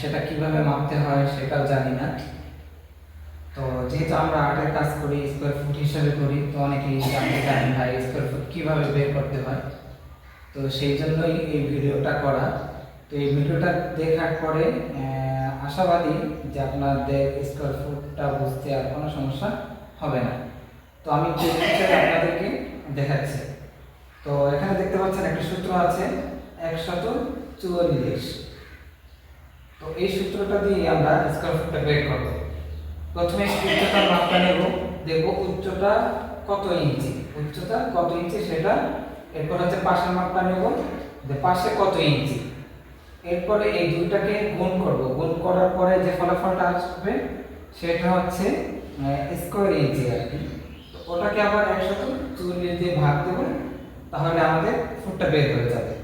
সেটা কিভাবে মাপতে হয় সেটাও জানি না। তো যেহেতু আমরা আর্টের কাজ করি, স্কোয়ার ফুট হিসাবে করি, তো অনেকেই জানতে চান ভাই স্কোয়ার ফুট কীভাবে বের করতে হয়। তো সেই জন্যই এই ভিডিওটা করা। তো এই ভিডিওটা দেখার পরে আশাবাদী যে আপনাদের স্কোয়ার ফুটটা বুঝতে আর কোনো সমস্যা হবে না। তো আমি আপনাদেরকে দেখাচ্ছি। তো এখানে দেখতে পাচ্ছেন একটা সূত্র আছে 144। তো এই সূত্রটা দিয়ে আমরা স্কোয়ার ফুটটা বের করব। প্রথমে উচ্চতার মাপটা নেব, দেখব উচ্চতা কত ইঞ্চি, উচ্চতা কত ইঞ্চি সেটা। এরপর হচ্ছে পাশের মাপটা নেব, যে পাশে কত ইঞ্চি। এরপরে এই দুইটাকে গুণ করব, গুণ করার পরে যে ফলাফলটা আসবে সেটা হচ্ছে স্কয়ার ইঞ্চি আর কি। তো ওটাকে আবার 144 দিয়ে ভাগ দেব, তাহলে আমাদের ফুটটা বের হয়ে যাবে।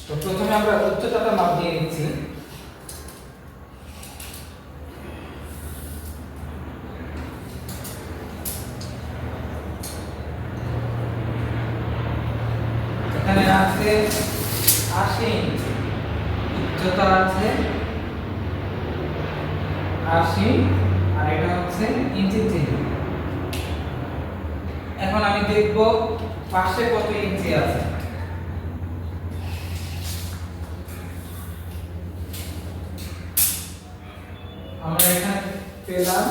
তো প্রথমে আমরা উচ্চতাটা মাপ দিয়ে নিচ্ছি। এখানে আছে 80 ইঞ্চি, উচ্চতা আছে 80, আর এটা হচ্ছে ইঞ্চি চিহ্ন। এখন আমি দেখব পাশে কত ইঞ্চি আছে। আমরা এখানে পেলাম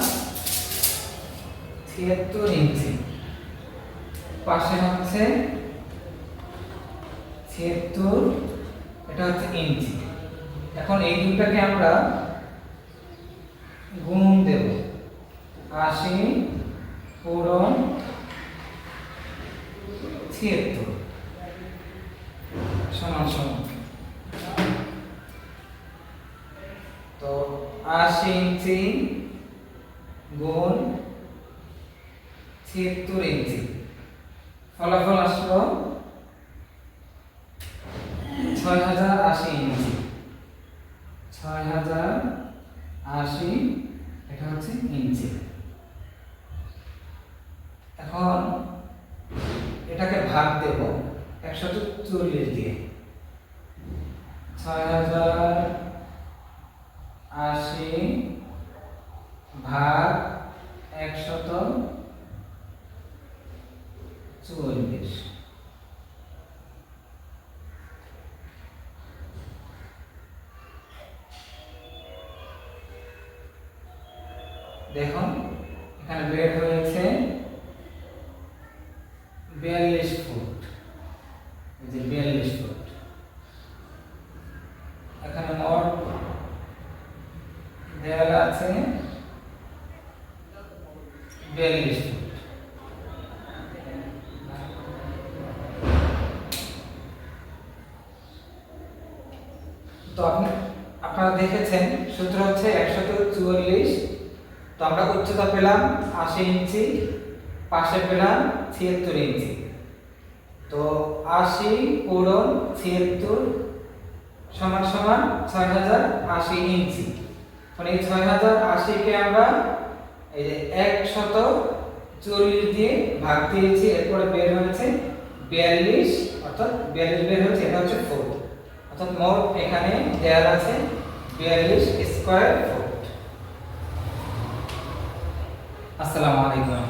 76 ইঞ্চি, পাশে হচ্ছে 76, এটা হচ্ছে ইঞ্চি। এখন এই দুটাকে আমরা গুণ দেব, 80 পূরণ 76 সমান সমান। তো 80 ইঞ্চি গুণ 76 ইঞ্চি, ফলাফল আসলো 6080 ইঞ্চি। 6080, এটা হচ্ছে ইঞ্চি। এখন এটাকে ভাগ দেব 144 দিয়ে। 6080 ভাগ 144। দেখুন এখানে বের হয়েছে 42 ফুট। এই যে 42 ফুট। এখানে মোট দেয়াল আছে 42 ফুট। তো আপনারা দেখেছেন সূত্র হচ্ছে 144। তো আমরা উচ্চতা পেলাম 80 ইঞ্চি, পাশে পেলাম 76 ইঞ্চি। তো 80 পূরণ 76 সমান সমান 6080 ইঞ্চি। মানে এই 6080 কে আমরা এই যে 140 দিয়ে ভাগ দিয়েছি, এরপরে বের হয়েছে 42, অর্থাৎ 42 বের হয়েছে, এটা হচ্ছে ফুট। অর্থাৎ মোট এখানে দেয়াল আছে 42 স্কয়ার ফুট। আসসালামু আলাইকুম।